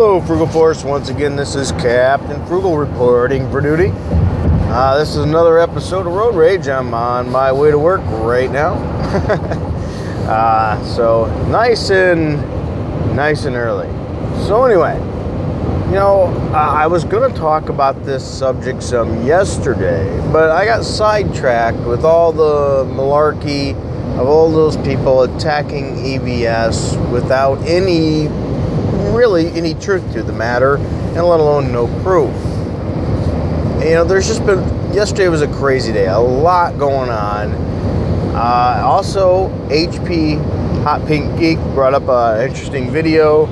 Hello, Frugal Force. Once again, this is Captain Frugal reporting for duty. This is another episode of Road Rage. I'm on my way to work right now. So nice and early. So anyway, I was going to talk about this subject some yesterday, but I got sidetracked with all the malarkey of all those people attacking EVS without any truth to the matter, and let alone no proof. There's just been, yesterday was a crazy day, a lot going on. Also, HP Hot Pink Geek brought up an interesting video,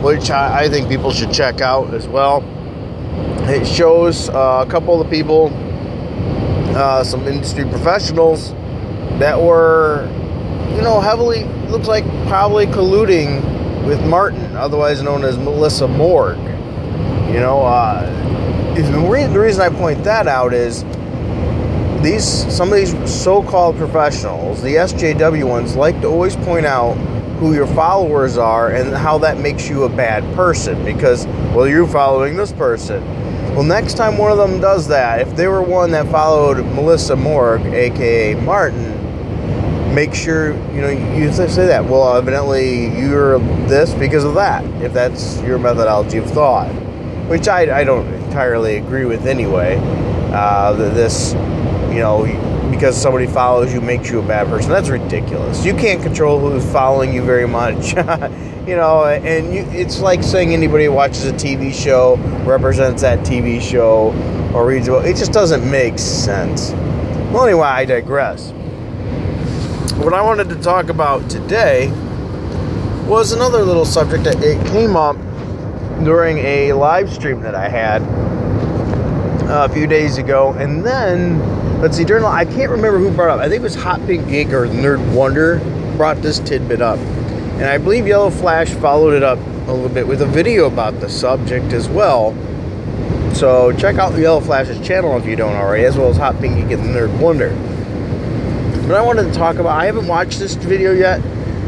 which I think people should check out as well. It shows a couple of the people, some industry professionals that were, heavily, looks like probably colluding with Martin, otherwise known as Melissa Morg. The reason I point that out is some of these so-called professionals, the SJW ones, like to always point out who your followers are and how that makes you a bad person because, well, you're following this person. Well, next time one of them does that, if they were one that followed Melissa Morg, aka Martin, make sure, you say that. Well, evidently you're this because of that, if that's your methodology of thought. Which I don't entirely agree with anyway. Because somebody follows you makes you a bad person. That's ridiculous. You can't control who's following you very much. It's like saying anybody who watches a TV show represents that TV show or reads about it. It just doesn't make sense. Well, anyway, I digress. What I wanted to talk about today was another little subject that it came up during a live stream that I had a few days ago. And then, let's see, I can't remember who brought it up. I think it was Hot Pink Geek or Nerd Wonder brought this tidbit up. And I believe Yellow Flash followed it up a little bit with a video about the subject as well. So check out Yellow Flash's channel if you don't already, as well as Hot Pink Geek and Nerd Wonder. But I wanted to talk about, I haven't watched this video yet,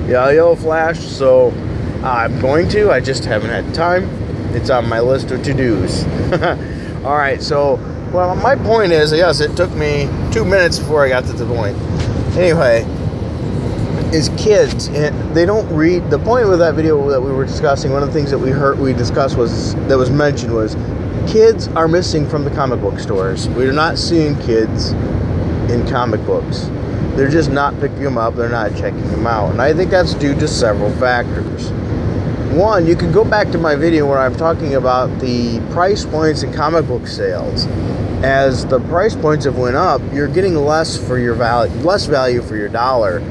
Yellow Flash, so I'm going to, I just haven't had time. It's on my list of to-dos. Alright, so, well, my point is, yes, it took me 2 minutes before I got to the point. Anyway, is kids, and they don't read, the point with that video that we were discussing, one of the things that we discussed that was mentioned was, kids are missing from the comic book stores. We're not seeing kids in comic books. They're just not picking them up. They're not checking them out. And I think that's due to several factors. One, you can go back to my video where I'm talking about the price points in comic book sales. As the price points have went up, you're getting less value for your dollar.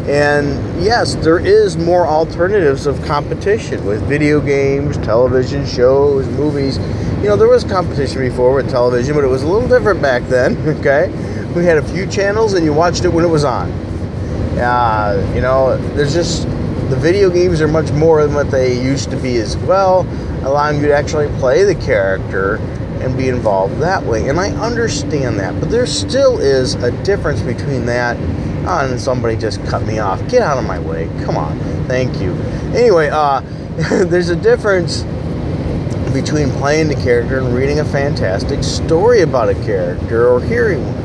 And yes, there is more alternatives of competition with video games, television shows, movies. There was competition before with television, but it was a little different back then, okay? We had a few channels and you watched it when it was on. There's just, the video games are much more than what they used to be as well, allowing you to actually play the character and be involved that way. And I understand that, but there still is a difference between that. And somebody just cut me off. Get out of my way. Come on. Thank you. Anyway, there's a difference between playing the character and reading a fantastic story about a character or hearing one.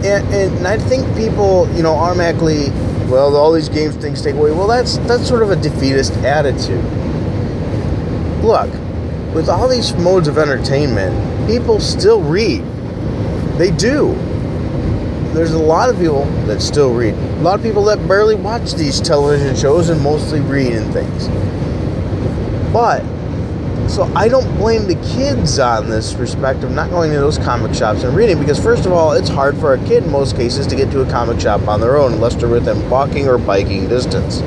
And I think people, automatically, well, all these games things take away. Well, that's sort of a defeatist attitude. Look, with all these modes of entertainment, people still read. They do. There's a lot of people that still read. A lot of people that barely watch these television shows and mostly read and things. But, so I don't blame the kids on this respect of not going to those comic shops and reading, because first of all, it's hard for a kid in most cases to get to a comic shop on their own unless they're within walking or biking distance.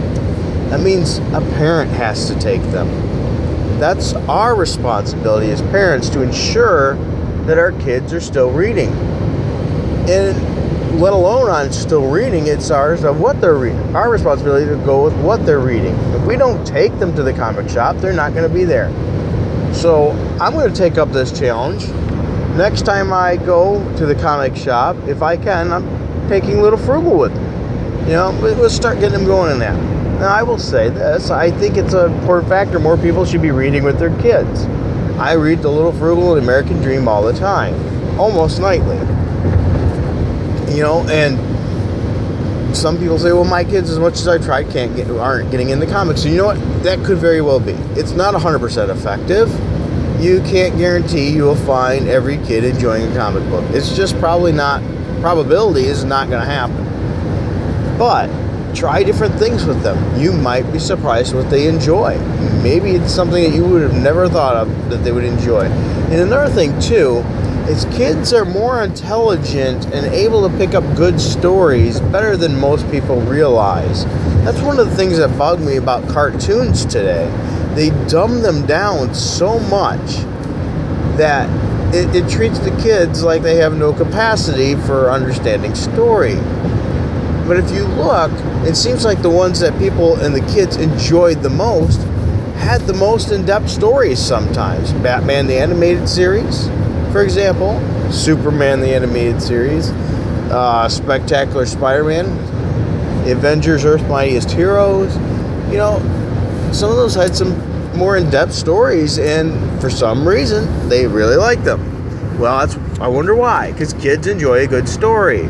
That means a parent has to take them. That's our responsibility as parents to ensure that our kids are still reading. And let alone on still reading, it's ours of what they're reading. Our responsibility to go with what they're reading. If we don't take them to the comic shop, they're not going to be there. So I'm going to take up this challenge. Next time I go to the comic shop, if I can, I'm taking Little Frugal with me. We'll start getting them going in that. Now, I will say this. I think it's an important factor. More people should be reading with their kids. I read The Little Frugal and American Dream all the time. Almost nightly. You know, and some people say, well, my kids, as much as I try, aren't getting into comics. So you know what? That could very well be. It's not 100% effective. You can't guarantee you'll find every kid enjoying a comic book. It's just probably not, probability is not going to happen. But try different things with them. You might be surprised what they enjoy. Maybe it's something that you would have never thought of that they would enjoy. And another thing, too, is kids are more intelligent and able to pick up good stories better than most people realize. That's one of the things that bug me about cartoons today. They dumb them down so much that it treats the kids like they have no capacity for understanding story. But if you look, it seems like the ones that people and the kids enjoyed the most had the most in-depth stories sometimes. Batman the Animated Series, for example, Superman the Animated Series, Spectacular Spider-Man, Avengers Earth's Mightiest Heroes. You know, some of those had some more in-depth stories, and for some reason, they really like them. Well, I wonder why, because kids enjoy a good story.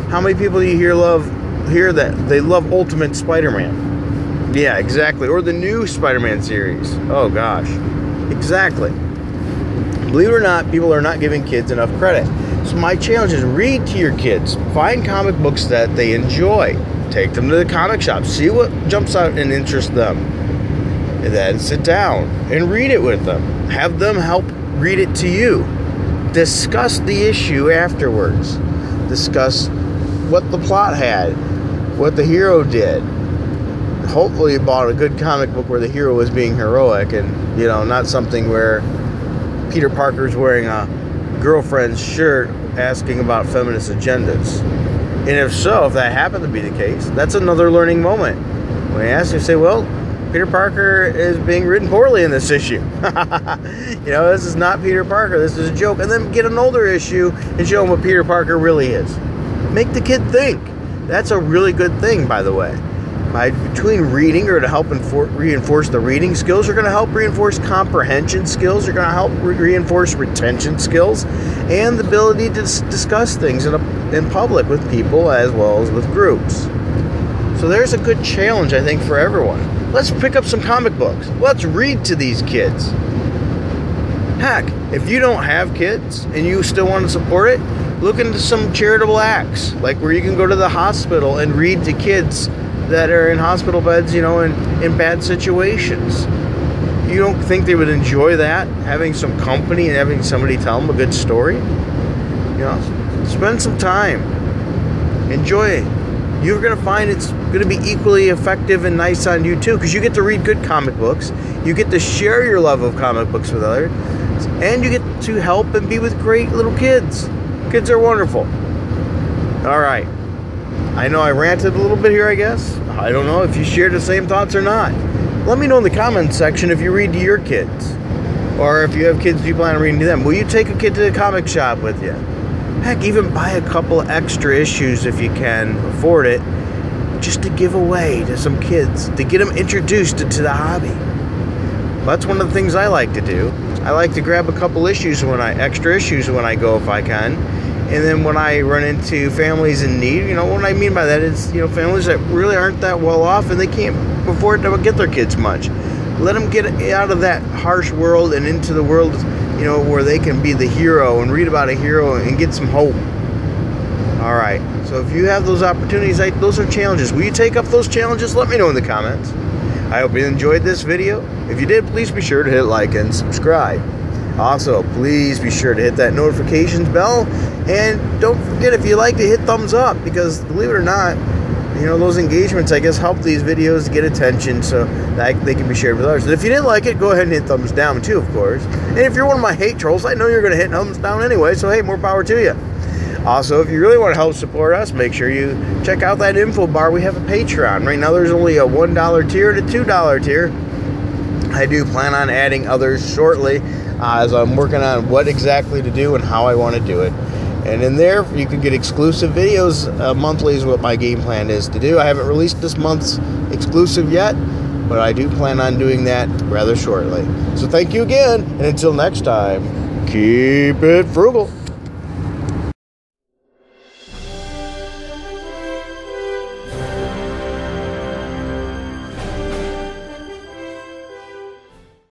How many people do you hear that they love Ultimate Spider-Man? Yeah, exactly. Or the new Spider-Man series. Oh, gosh. Exactly. Believe it or not, people are not giving kids enough credit. So my challenge is read to your kids. Find comic books that they enjoy. Take them to the comic shop. See what jumps out and interests them. And then sit down and read it with them. Have them help read it to you. Discuss the issue afterwards. Discuss what the plot had, what the hero did. Hopefully you bought a good comic book where the hero was being heroic and, you know, not something where Peter Parker's wearing a girlfriend's shirt asking about feminist agendas. And if so, if that happened to be the case, that's another learning moment. When you ask, you say, well, Peter Parker is being written poorly in this issue. You know, this is not Peter Parker, this is a joke. And then get an older issue and show them what Peter Parker really is. Make the kid think. That's a really good thing, by the way. Between reading or to help reinforce the reading skills, you're going to help reinforce comprehension skills, you're going to help reinforce retention skills, and the ability to discuss things in public with people as well as with groups. So there's a good challenge, I think, for everyone. Let's pick up some comic books. Let's read to these kids. Heck, if you don't have kids and you still want to support it, look into some charitable acts, like where you can go to the hospital and read to kids that are in hospital beds, you know, in bad situations. You don't think they would enjoy that, having some company and having somebody tell them a good story? You know, spend some time. Enjoy it. You're going to find it's going to be equally effective and nice on you too, because you get to read good comic books, you get to share your love of comic books with others, and you get to help and be with great little kids. Kids are wonderful. All right. I know I ranted a little bit here, I guess. I don't know if you share the same thoughts or not. Let me know in the comments section if you read to your kids. Or if you have kids, do you plan on reading to them? Will you take a kid to the comic shop with you? Heck, even buy a couple extra issues if you can afford it, just to give away to some kids, to get them introduced to the hobby. That's one of the things I like to do. I like to grab a couple extra issues when I go if I can. And then when I run into families in need, you know, what I mean by that is, you know, families that really aren't that well off and they can't afford to get their kids much. Let them get out of that harsh world and into the world, you know, where they can be the hero and read about a hero and get some hope. All right. So if you have those opportunities, those are challenges. Will you take up those challenges? Let me know in the comments. I hope you enjoyed this video. If you did, please be sure to hit like and subscribe. Also, please be sure to hit that notifications bell, and don't forget, if you like, to hit thumbs up, because believe it or not, you know, those engagements, I guess, help these videos get attention so that they can be shared with others. And if you didn't like it, go ahead and hit thumbs down too, of course. And if you're one of my hate trolls, I know you're going to hit thumbs down anyway, so hey, more power to you. Also, if you really want to help support us, make sure you check out that info bar. We have a Patreon. Right now, there's only a $1 tier and a $2 tier. I do plan on adding others shortly, as I'm working on what exactly to do and how I want to do it. And in there, you can get exclusive videos monthly is what my game plan is to do. I haven't released this month's exclusive yet, but I do plan on doing that rather shortly. So thank you again, and until next time, keep it frugal.